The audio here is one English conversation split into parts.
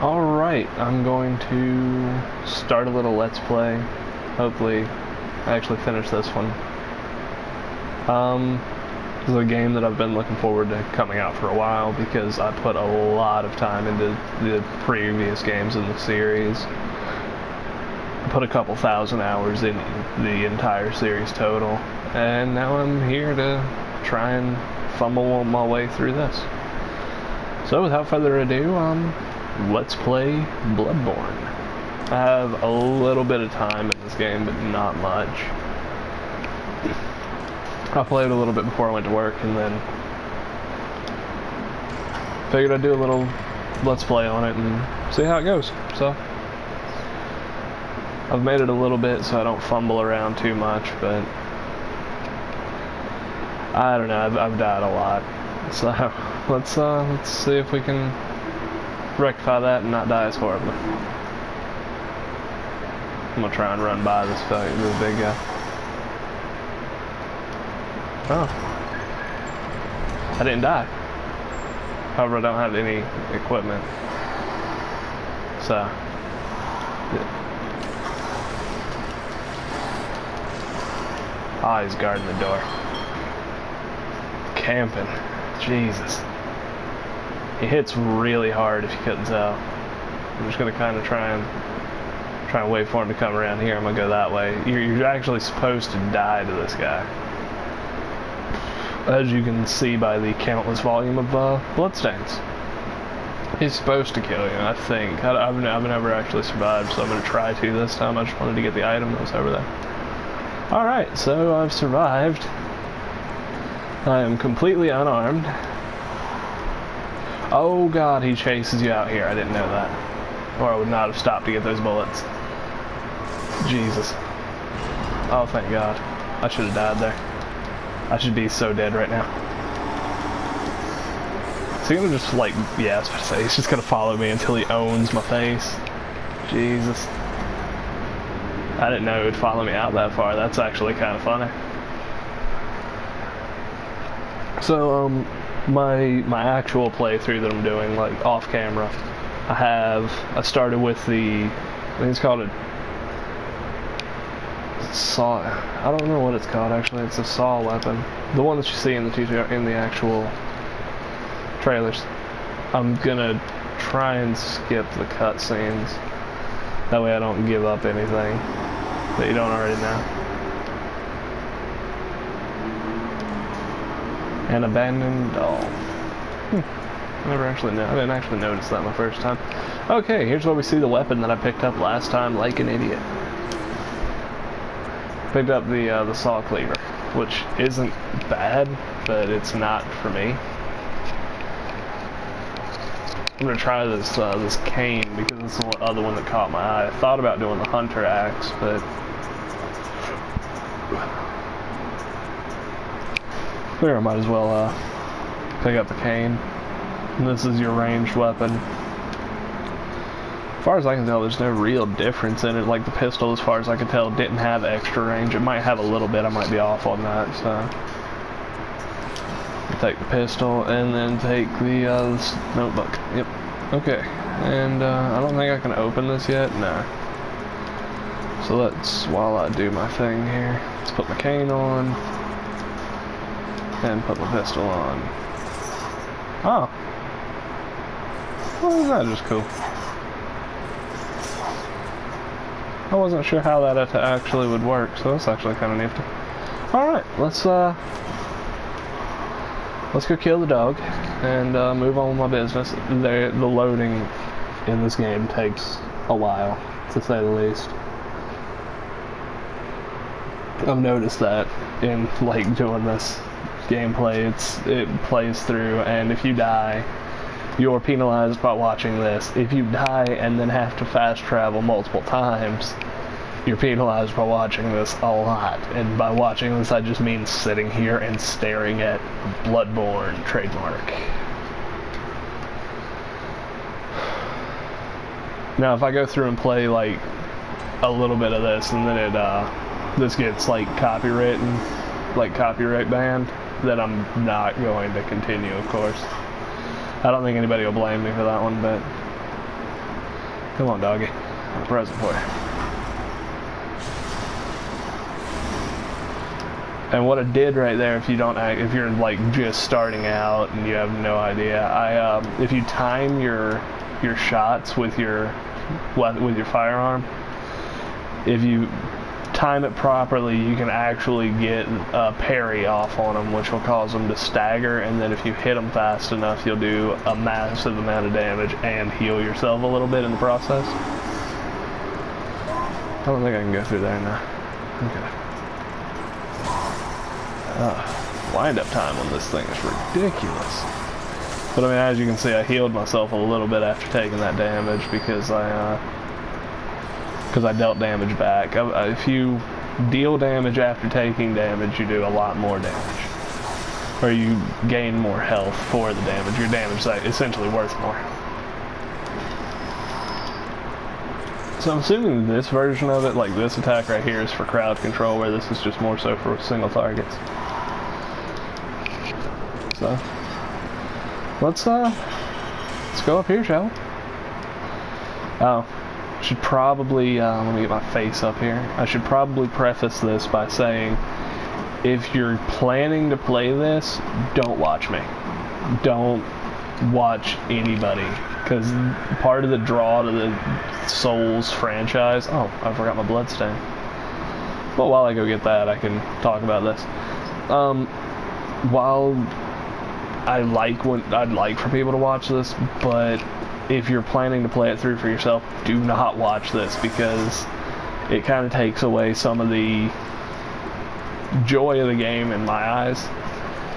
Alright, I'm going to start a little Let's Play. Hopefully, I actually finish this one. This is a game that I've been looking forward to coming out for a while because I put a lot of time into the previous games in the series. I put a couple thousand hours in the entire series total, and now I'm here to try and fumble my way through this. So without further ado, let's play Bloodborne. I have a little bit of time in this game, but not much. I played a little bit before I went to work, and then figured I'd do a little let's play on it and see how it goes. So I've made it a little bit so I don't fumble around too much, but I don't know, I've died a lot. So let's see if we can rectify that and not die as horribly. I'm gonna try and run by this big guy. Oh, I didn't die. However, I don't have any equipment, so he's guarding the door. Camping, Jesus. He hits really hard if you couldn't tell. I'm just gonna kind of try and wait for him to come around here. I'm gonna go that way. You're actually supposed to die to this guy, as you can see by the countless volume of bloodstains. He's supposed to kill you, I think. I've never actually survived, so I'm gonna try to this time. I just wanted to get the item that was over there. Alright, so I've survived. I am completely unarmed. Oh god, he chases you out here. I didn't know that. Or I would not have stopped to get those bullets. Jesus. Oh, thank god. I should have died there. I should be so dead right now. Is he gonna just, like, yeah, I was about to say, he's just gonna follow me until he owns my face. Jesus. I didn't know he would follow me out that far. That's actually kind of funny. So, my actual playthrough that I'm doing, like, off camera, I started with the, I think it's called a saw. I don't know what it's called actually. It's a saw weapon, the one that you see in the actual trailers. I'm gonna try and skip the cutscenes. That way I don't give up anything that you don't already know. An abandoned doll. I didn't actually notice that my first time. Okay, here's where we see the weapon that I picked up last time like an idiot. Picked up the saw cleaver, which isn't bad, but it's not for me. I'm gonna try this this cane because it's the other one that caught my eye. I thought about doing the hunter axe, but figure I might as well pick up the cane. And this is your ranged weapon. As far as I can tell, there's no real difference in it. Like the pistol, as far as I can tell, didn't have extra range. It might have a little bit. I might be off on that. So take the pistol and then take the notebook. Yep. Okay. And I don't think I can open this yet. No. So let's, while I do my thing here, let's put my cane on and put my pistol on. Oh. Well, isn't that just cool? I wasn't sure how that actually would work, so that's actually kind of nifty. Alright, let's go kill the dog and move on with my business. The loading in this game takes a while, to say the least. I've noticed that in, like, doing this gameplay. It plays through, and if you die, you're penalized by watching this. If you die and then have to fast travel multiple times, you're penalized by watching this a lot. And by watching this, I just mean sitting here and staring at Bloodborne trademark. Now, if I go through and play like a little bit of this, and then this gets like copyright banned, then I'm not going to continue, of course. I don't think anybody will blame me for that one, but Come on, doggy. I have a present for you. And what I did right there, if you're like just starting out and you have no idea, if you time your shots with your firearm, if you time it properly, you can actually get a parry off on them, which will cause them to stagger, and then if you hit them fast enough, you'll do a massive amount of damage and heal yourself a little bit in the process. I don't think I can go through there now. Okay. Wind-up time on this thing is ridiculous. But I mean, as you can see, I healed myself a little bit after taking that damage because I dealt damage back. If you deal damage after taking damage, you do a lot more damage. Or you gain more health for the damage. Your damage is essentially worth more. So I'm assuming this version of it, like this attack right here, is for crowd control, where this is just more so for single targets. So let's go up here, shall we? Oh, should probably let me get my face up here. I should probably preface this by saying, if you're planning to play this, don't watch me. Don't watch anybody, because part of the draw to the Souls franchise. Oh, I forgot my bloodstain. Well, while I go get that, I can talk about this. While I'd like for people to watch this, but if you're planning to play it through for yourself, do not watch this, because it kind of takes away some of the joy of the game in my eyes.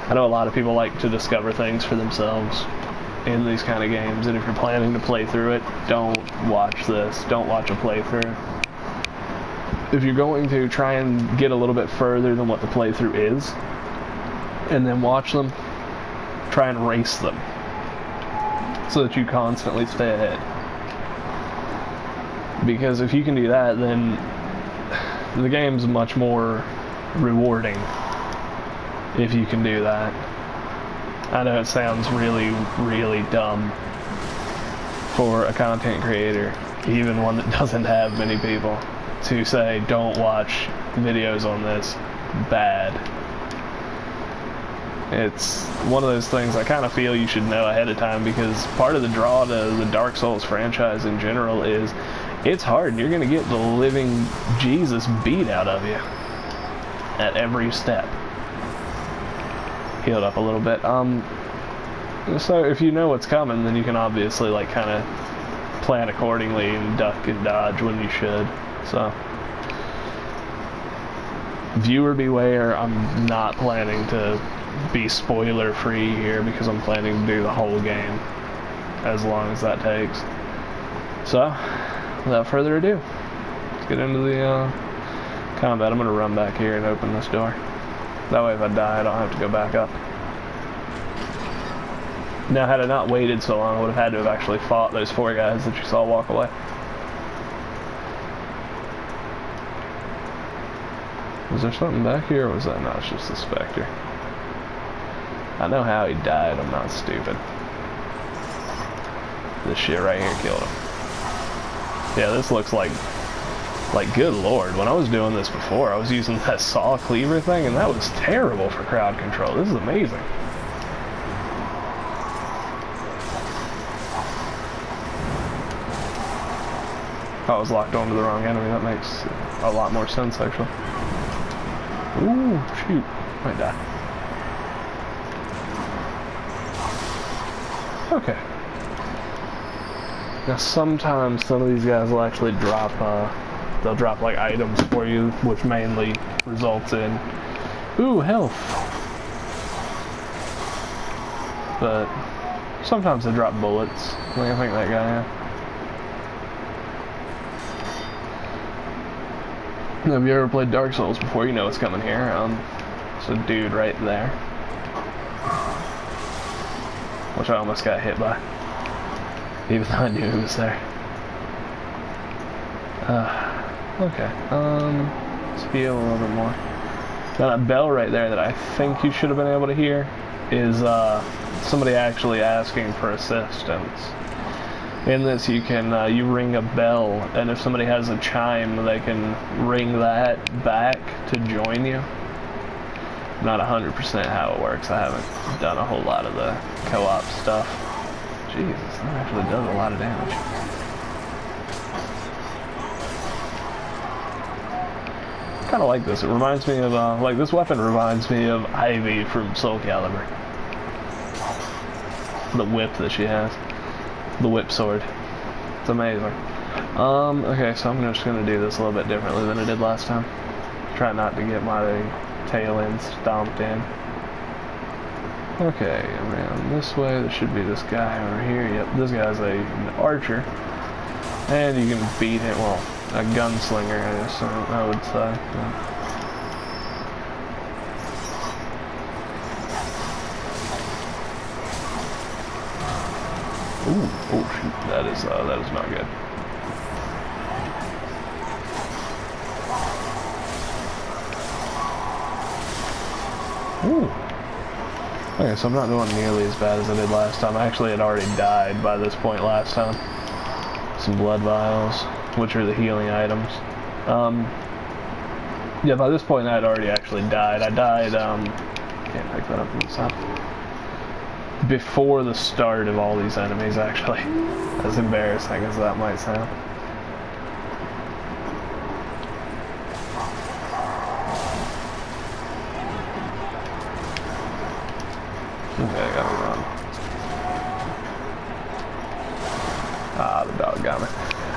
I know a lot of people like to discover things for themselves in these kind of games, and if you're planning to play through it, don't watch this. Don't watch a playthrough. If you're going to try and get a little bit further than what the playthrough is, and then watch them, try and race them so that you constantly stay ahead. Because if you can do that, then the game's much more rewarding if you can do that. I know it sounds really, really dumb for a content creator, even one that doesn't have many people, to say don't watch videos on this. Bad. It's one of those things I kind of feel you should know ahead of time, because part of the draw to the Dark Souls franchise in general is it's hard, and you're going to get the living Jesus beat out of you at every step. Healed up a little bit. So if you know what's coming, then you can obviously like kind of plan accordingly and duck and dodge when you should. So viewer beware, I'm not planning to be spoiler free here, because I'm planning to do the whole game as long as that takes. So without further ado, let's get into the combat. I'm going to run back here and open this door. That way if I die, I don't have to go back up. Now, had I not waited so long, I would have had to have actually fought those 4 guys that you saw walk away. Was there something back here, or was that not? It's just the Spectre. I know how he died, I'm not stupid. This shit right here killed him. Yeah, this looks like good lord, when I was doing this before, I was using that saw cleaver thing, and that was terrible for crowd control. This is amazing. I was locked onto the wrong enemy. That makes a lot more sense, actually. Ooh, shoot. Might die. Okay. Now, sometimes some of these guys will actually drop, they'll drop, like, items for you, which mainly results in, ooh, health. But sometimes they drop bullets. I think that guy, yeah. Now, if you ever played Dark Souls before, you know what's coming here. There's a dude right there, which I almost got hit by, even though I knew he was there. Okay, let's heal a little bit more. Now that bell right there that I think you should have been able to hear is somebody actually asking for assistance. In this, you can you ring a bell, and if somebody has a chime, they can ring that back to join you. Not 100% how it works. I haven't done a whole lot of the co-op stuff. Jesus, that actually does a lot of damage. Kind of like this. It reminds me of like this weapon reminds me of Ivy from Soul Calibur. The whip that she has. The whip sword. It's amazing. Okay, so I'm just gonna do this a little bit differently than I did last time. Try not to get my tail end stomped in. Okay, around this way. There should be this guy over here. Yep, this guy's an archer. And you can beat him, well, a gunslinger, I would say. Yeah. Ooh, oh shoot, that is not good. Ooh. Okay, so I'm not doing nearly as bad as I did last time. I actually had already died by this point last time. Some blood vials, which are the healing items. Yeah, by this point I had already actually died. I died, can't pick that up from the side. Before the start of all these enemies, actually. As embarrassing as that might sound. Okay, I gotta run. Ah, the dog got me.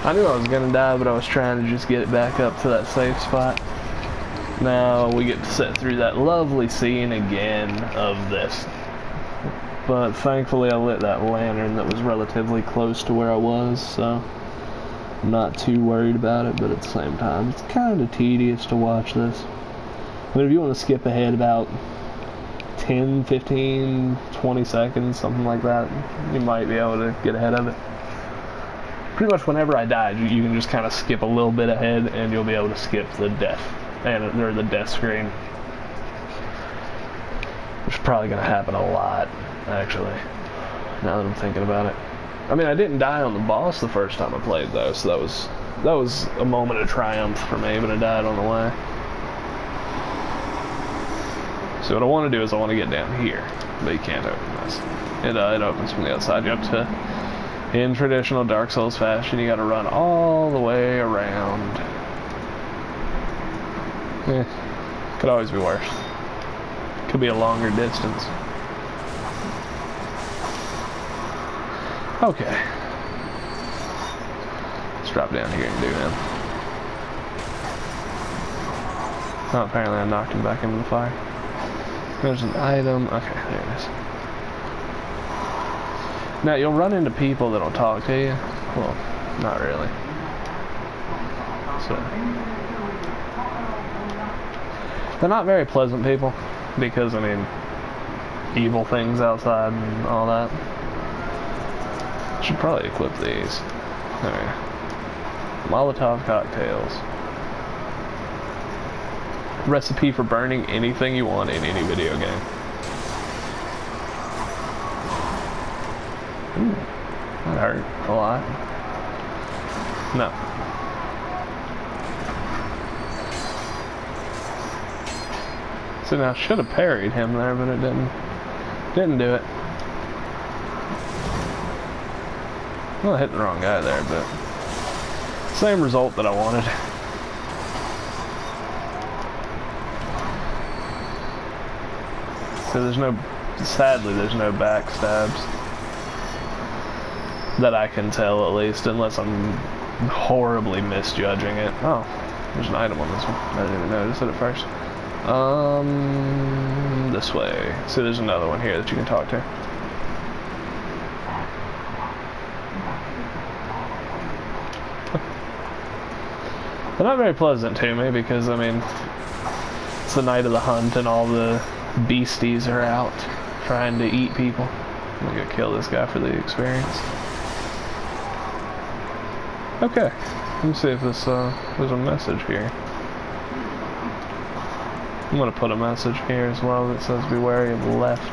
I knew I was gonna die, but I was trying to just get it back up to that safe spot. Now we get to sit through that lovely scene again of this. But thankfully I lit that lantern that was relatively close to where I was, so I'm not too worried about it, but at the same time, it's kind of tedious to watch this. But if you want to skip ahead about 10, 15, 20 seconds, something like that, you might be able to get ahead of it. Pretty much whenever I died, you can just kind of skip a little bit ahead and you'll be able to skip the death, or the death screen. Which is probably going to happen a lot, actually, now that I'm thinking about it. I mean, I didn't die on the boss the first time I played, though, so that was a moment of triumph for me, but I died on the way. So what I want to do is I want to get down here, but you can't open this. It opens from the outside. You have to, in traditional Dark Souls fashion, you got to run all the way around. Could always be worse. Could be a longer distance. Okay. Let's drop down here and do him. Oh, apparently I knocked him back into the fire. There's an item. Okay, there it is. Now, you'll run into people that'll talk to you. Well, not really. So, they're not very pleasant people, because, I mean, evil things outside and all that. Should probably equip these. Alright. Molotov cocktails. Recipe for burning anything you want in any video game. Ooh, that hurt a lot. No. So now I should have parried him there, but it didn't do it. Well, I hit the wrong guy there, but same result that I wanted. So sadly there's no backstabs. That I can tell, at least, unless I'm horribly misjudging it. Oh, there's an item on this one. I didn't even notice it at first. This way. So there's another one here that you can talk to. They're not very pleasant to me because, I mean, it's the night of the hunt and all the beasties are out trying to eat people. I'm gonna kill this guy for the experience. Okay, let me see if there's a message here. I'm gonna put a message here as well that says be wary of the left.